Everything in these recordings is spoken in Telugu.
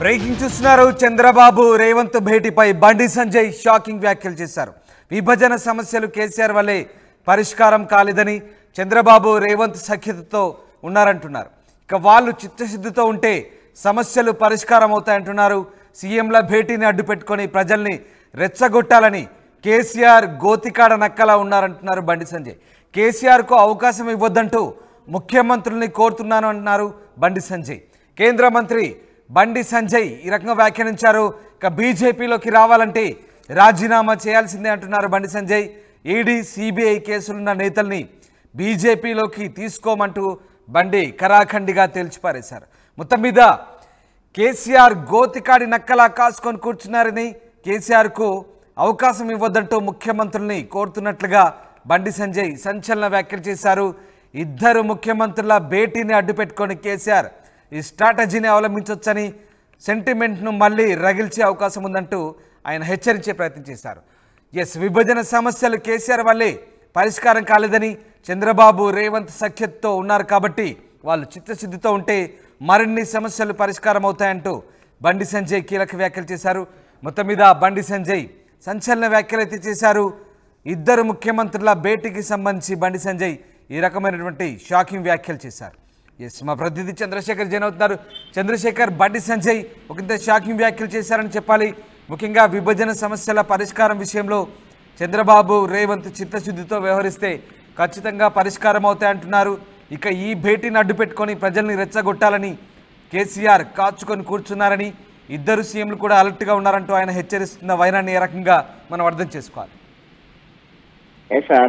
బ్రేకింగ్ చూస్తున్నారు. చంద్రబాబు రేవంత్ భేటీపై బండి సంజయ్ షాకింగ్ వ్యాఖ్యలు చేశారు. విభజన సమస్యలు కేసీఆర్ వల్లే పరిష్కారం కాలేదని, చంద్రబాబు రేవంత్ సఖ్యతతో ఉన్నారంటున్నారు. ఇక వాళ్ళు చిత్తశుద్ధితో ఉంటే సమస్యలు పరిష్కారం అవుతాయంటున్నారు. సీఎంల భేటీని అడ్డుపెట్టుకొని ప్రజల్ని రెచ్చగొట్టాలని కేసీఆర్ గోతికాడ నక్కలా ఉన్నారంటున్నారు బండి సంజయ్. కేసీఆర్కు అవకాశం ఇవ్వొద్దంటూ ముఖ్యమంత్రుల్ని కోరుతున్నాను అంటున్నారు బండి సంజయ్. కేంద్ర మంత్రి బండి సంజయ్ ఈ రకంగా వ్యాఖ్యానించారు. ఇక బీజేపీలోకి రావాలంటే రాజీనామా చేయాల్సిందే అంటున్నారు బండి సంజయ్. ఈడీ సిబిఐ కేసులున్న నేతల్ని బీజేపీలోకి తీసుకోమంటూ బండి కరాఖండిగా తేల్చిపారేశారు. మొత్తం మీద కేసీఆర్ గోతికాడి నక్కలా కాసుకొని కూర్చున్నారని, కేసీఆర్కు అవకాశం ఇవ్వద్దంటూ ముఖ్యమంత్రుల్ని కోరుతున్నట్లుగా బండి సంజయ్ సంచలన వ్యాఖ్యలు చేశారు. ఇద్దరు ముఖ్యమంత్రుల భేటీని అడ్డుపెట్టుకొని కేసీఆర్ ఈ స్ట్రాటజీని అవలంబించవచ్చని, సెంటిమెంట్ను మళ్ళీ రగిల్చే అవకాశం ఉందంటూ ఆయన హెచ్చరించే ప్రయత్నం చేశారు. విభజన సమస్యలు కేసీఆర్ వల్లే పరిష్కారం కాలేదని, చంద్రబాబు రేవంత్ సఖ్యతతో ఉన్నారు కాబట్టి వాళ్ళు చిత్తశుద్ధితో ఉంటే మరిన్ని సమస్యలు పరిష్కారం అవుతాయంటూ బండి సంజయ్ కీలక వ్యాఖ్యలు చేశారు. మొత్తం మీద బండి సంజయ్ సంచలన వ్యాఖ్యలు అయితే చేశారు. ఇద్దరు ముఖ్యమంత్రుల భేటీకి సంబంధించి బండి సంజయ్ ఈ రకమైనటువంటి షాకింగ్ వ్యాఖ్యలు చేశారు. మా ప్రతినిధి చంద్రశేఖర్ జైన్ అవుతున్నారు. చంద్రశేఖర్, బండి సంజయ్ ఒకంత షాకింగ్ వ్యాఖ్యలు చేశారని చెప్పాలి. ముఖ్యంగా విభజన సమస్యల పరిష్కారం విషయంలో చంద్రబాబు రేవంత్ చిత్తశుద్ధితో వ్యవహరిస్తే ఖచ్చితంగా పరిష్కారం అవుతాయంటున్నారు. ఇక ఈ భేటీని అడ్డుపెట్టుకొని ప్రజల్ని రెచ్చగొట్టాలని కేసీఆర్ కాచుకొని కూర్చున్నారని, ఇద్దరు సీఎంలు కూడా అలర్ట్గా ఉన్నారంటూ ఆయన హెచ్చరిస్తున్న వైనాన్ని ఏ రకంగా మనం అర్థం చేసుకోవాలి?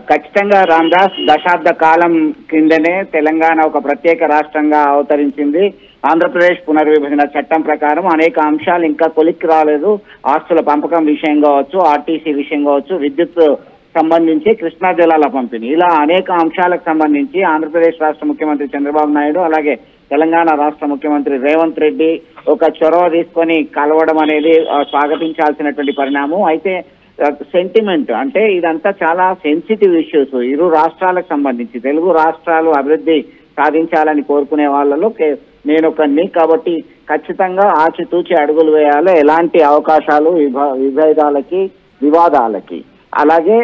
ఖచ్చితంగా రామ్దాస్, దశాబ్ద కాలం కిందనే తెలంగాణ ఒక ప్రత్యేక రాష్ట్రంగా అవతరించింది. ఆంధ్రప్రదేశ్ పునర్విభజన చట్టం ప్రకారం అనేక అంశాలు ఇంకా కొలిక్కి రాలేదు. ఆస్తుల పంపకం విషయం కావచ్చు, ఆర్టీసీ విషయం కావచ్చు, విద్యుత్ సంబంధించి కృష్ణా జలాల పంపిణీ, ఇలా అనేక అంశాలకు సంబంధించి ఆంధ్రప్రదేశ్ రాష్ట్ర ముఖ్యమంత్రి చంద్రబాబు నాయుడు అలాగే తెలంగాణ రాష్ట్ర ముఖ్యమంత్రి రేవంత్ రెడ్డి ఒక చొరవ తీసుకొని కలవడం అనేది స్వాగతించాల్సినటువంటి పరిణామం. అయితే సెంటిమెంట్ అంటే ఇదంతా చాలా సెన్సిటివ్ ఇష్యూస్. ఇరు రాష్ట్రాలకు సంబంధించి తెలుగు రాష్ట్రాలు అభివృద్ధి సాధించాలని కోరుకునే వాళ్ళలో నేను ఒకరిని, కాబట్టి ఖచ్చితంగా ఆచితూచి అడుగులు వేయాలి. ఎలాంటి అవకాశాలు విభేదాలకి వివాదాలకి, అలాగే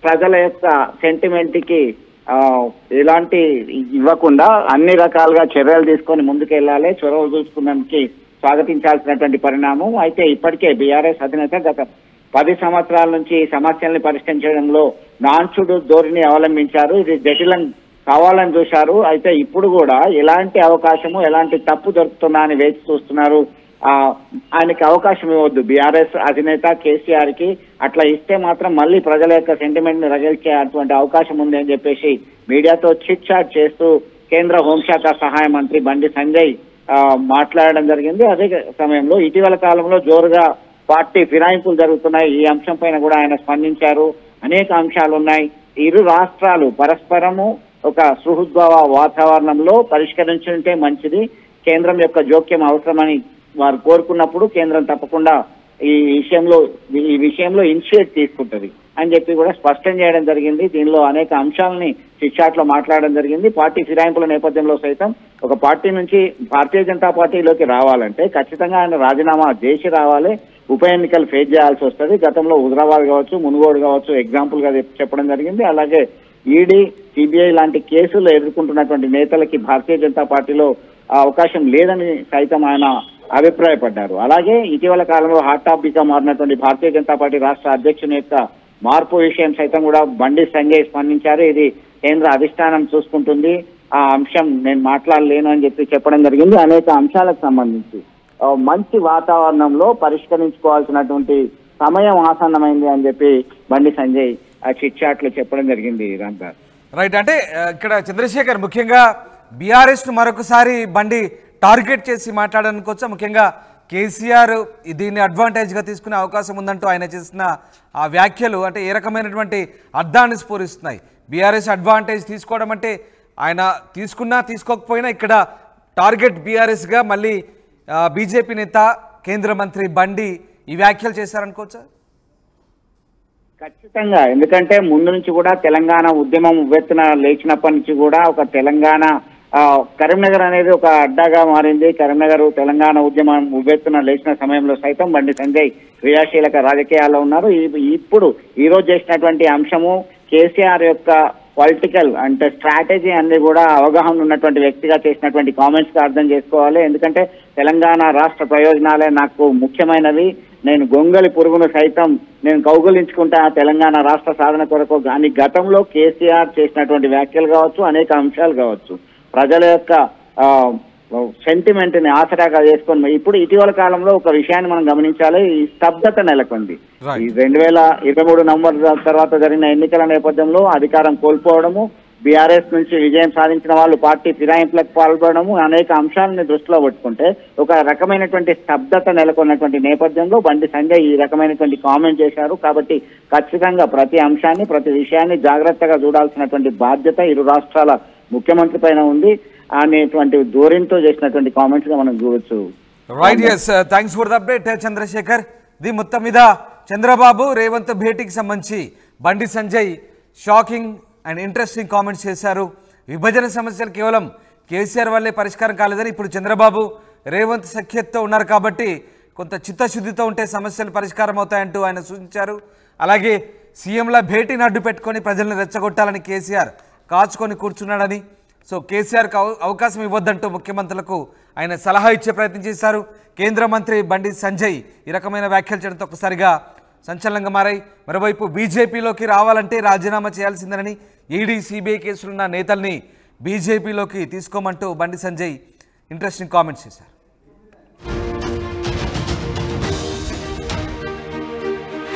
ప్రజల యొక్క సెంటిమెంట్ కి ఎలాంటి ఇవ్వకుండా అన్ని రకాలుగా చర్యలు తీసుకొని ముందుకెళ్లాలి. చొరవ చూసుకున్నందుకు స్వాగతించాల్సినటువంటి పరిణామం. అయితే ఇప్పటికే బీఆర్ఎస్ అధినేత గత 10 సంవత్సరాల నుంచి ఈ సమస్యల్ని పరిష్కరించడంలో నాన్చుడు ధోరణి అవలంబించారు. ఇది జటిలం కావాలని చూశారు. అయితే ఇప్పుడు కూడా ఎలాంటి అవకాశము, ఎలాంటి తప్పు దొరుకుతున్నా అని వేచి చూస్తున్నారు. ఆయనకి అవకాశం ఇవ్వద్దు బీఆర్ఎస్ అధినేత కేసీఆర్ కి. అట్లా ఇస్తే మాత్రం మళ్ళీ ప్రజల యొక్క సెంటిమెంట్ ని రగిల్చే అటువంటి అవకాశం ఉంది అని చెప్పేసి మీడియాతో చిట్ చాట్ చేస్తూ కేంద్ర హోంశాఖ సహాయ మంత్రి బండి సంజయ్ మాట్లాడడం జరిగింది. అదే సమయంలో ఇటీవల కాలంలో జోరుగా పార్టీ ఫిరాయింపులు జరుగుతున్నాయి. ఈ అంశం పైన కూడా ఆయన స్పందించారు. అనేక అంశాలు ఉన్నాయి. ఇరు రాష్ట్రాలు పరస్పరము ఒక సుహృద్భావ వాతావరణంలో పరిష్కరించుంటే మంచిది. కేంద్రం యొక్క జోక్యం అవసరమని వారు కోరుకున్నప్పుడు కేంద్రం తప్పకుండా ఈ విషయంలో ఇనిషియేట్ తీసుకుంటుంది అని చెప్పి కూడా స్పష్టం చేయడం జరిగింది. దీనిలో అనేక అంశాలని చిట్చాట్లో మాట్లాడడం జరిగింది. పార్టీ ఫిరాయింపుల నేపథ్యంలో సైతం ఒక పార్టీ నుంచి భారతీయ జనతా పార్టీలోకి రావాలంటే ఖచ్చితంగా ఆయన రాజీనామా చేసి రావాలి. ఉప ఎన్నికలు ఫేస్ చేయాల్సి వస్తుంది. గతంలో హుజరాబాద్ కావచ్చు, మునుగోడు కావచ్చు ఎగ్జాంపుల్ గా చెప్పడం జరిగింది. అలాగే ఈడీ, సిబిఐ లాంటి కేసులు ఎదుర్కొంటున్నటువంటి నేతలకి భారతీయ జనతా పార్టీలో అవకాశం లేదని సైతం ఆయన అభిప్రాయపడ్డారు. అలాగే ఇటీవల కాలంలో హాట్ టాపిక్ గా మారినటువంటి భారతీయ జనతా పార్టీ రాష్ట్ర అధ్యక్షుని యొక్క మార్పు విషయం సైతం కూడా బండి సంజయ్ స్పందించారు. ఇది కేంద్ర అధిష్టానం చూసుకుంటుంది, ఆ అంశం నేను మాట్లాడలేను అని చెప్పడం జరిగింది. అనేక అంశాలకు సంబంధించి మంచి వాతావరణంలో పరిష్కరించుకోవాల్సినటువంటి సమయం ఆసన్నమైంది అని చెప్పి బండి సంజయ్ ఆ చిట్ చాట్ లో చెప్పడం జరిగింది. రైట్, అంటే ఇక్కడ చంద్రశేఖర్ ముఖ్యంగా బీఆర్ఎస్ ను మరొకసారి బండి టార్గెట్ చేసి మాట్లాడనుకోవచ్చా? ముఖ్యంగా కేసీఆర్ దీన్ని అడ్వాంటేజ్గా తీసుకునే అవకాశం ఉందంటూ ఆయన చేసిన ఆ వ్యాఖ్యలు అంటే ఏ రకమైనటువంటి అర్థాన్ని స్ఫూరిస్తున్నాయి? బీఆర్ఎస్ అడ్వాంటేజ్ తీసుకోవడం అంటే ఆయన తీసుకున్నా తీసుకోకపోయినా ఇక్కడ టార్గెట్ బీఆర్ఎస్గా మళ్ళీ బీజేపీ నేత కేంద్ర మంత్రి బండి ఈ వ్యాఖ్యలు చేశారనుకోవచ్చా? ఖచ్చితంగా, ఎందుకంటే ముందు నుంచి కూడా తెలంగాణ ఉద్యమం ఉవ్వెత్తున లేచినప్పటి నుంచి కూడా ఒక తెలంగాణ కరీంనగర్ అనేది ఒక అడ్డాగా మారింది. కరీంనగర్ తెలంగాణ ఉద్యమం ఉవ్వెత్తున లేచిన సమయంలో సైతం బండి సంజయ్ క్రియాశీలక రాజకీయాల్లో ఉన్నారు. ఇప్పుడు ఈ రోజు చేసినటువంటి అంశము కేసీఆర్ యొక్క పొలిటికల్ అంటే స్ట్రాటజీ అన్ని కూడా అవగాహన ఉన్నటువంటి వ్యక్తిగా చేసినటువంటి కామెంట్స్ గా అర్థం చేసుకోవాలి. ఎందుకంటే తెలంగాణ రాష్ట్ర ప్రయోజనాలే నాకు ముఖ్యమైనవి, నేను గొంగలి పురుగును సైతం నేను కౌగులించుకుంటా తెలంగాణ రాష్ట్ర సాధన కొరకు. కానీ గతంలో కేసీఆర్ చేసినటువంటి వ్యాఖ్యలు కావచ్చు, అనేక అంశాలు కావచ్చు, ప్రజల యొక్క సెంటిమెంట్ ని ఆసరాగా చేసుకొని ఇప్పుడు ఇటీవల కాలంలో ఒక విషయాన్ని మనం గమనించాలి. ఈ స్తబ్దత నెలకొంది. ఈ 2023 నవంబర్ తర్వాత జరిగిన ఎన్నికల నేపథ్యంలో అధికారం కోల్పోవడము, బీఆర్ఎస్ నుంచి విజయం సాధించిన వాళ్ళు పార్టీ ఫిరాయింపులకు పాల్పడము, అనేక అంశాలని దృష్టిలో పెట్టుకుంటే ఒక రకమైనటువంటి స్తబ్దత నెలకొన్నటువంటి నేపథ్యంలో బండి సంజయ్ ఈ రకమైనటువంటి కామెంట్ చేశారు. కాబట్టి ఖచ్చితంగా ప్రతి అంశాన్ని ప్రతి విషయాన్ని జాగ్రత్తగా చూడాల్సినటువంటి బాధ్యత ఇరు రాష్ట్రాల ముఖ్యమంత్రి పైన ఉంది అనేటువంటి ధోరణితో చేసినటువంటి కామెంట్స్ గా మనం చూడొచ్చు. Right, yes, thanks for the update Chandrashekar. ఇది మొత్తం మీద చంద్రబాబు రేవంత్ భేటీకి సంబంధించి Bandi Sanjay shocking and interesting comments చేశారు. విభజన సమస్యలు కేవలం కేసీఆర్ వల్లే పరిష్కారం కాలేదని, ఇప్పుడు చంద్రబాబు రేవంత్ సఖ్యతతో ఉన్నారు కాబట్టి కొంత చిత్తశుద్ధితో ఉంటే సమస్యలు పరిష్కారం అవుతాయంటూ ఆయన సూచించారు. అలాగే సీఎంల భేటీని అడ్డు పెట్టుకొని ప్రజలను రెచ్చగొట్టాలని కేసీఆర్ కాచుకొని కూర్చున్నాడని, సో కేసీఆర్కి అవకాశం ఇవ్వద్దంటూ ముఖ్యమంత్రులకు ఆయన సలహా ఇచ్చే ప్రయత్నం చేశారు. కేంద్ర మంత్రి బండి సంజయ్ ఈ రకమైన వ్యాఖ్యలు చేయడంతో ఒక్కసారిగా సంచలనంగా మారాయి. మరోవైపు బీజేపీలోకి రావాలంటే రాజీనామా చేయాల్సిందేనని, ఈడీ సిబిఐ కేసులున్న నేతల్ని బీజేపీలోకి తీసుకోమంటూ బండి సంజయ్ ఇంట్రెస్టింగ్ కామెంట్స్ చేశారు.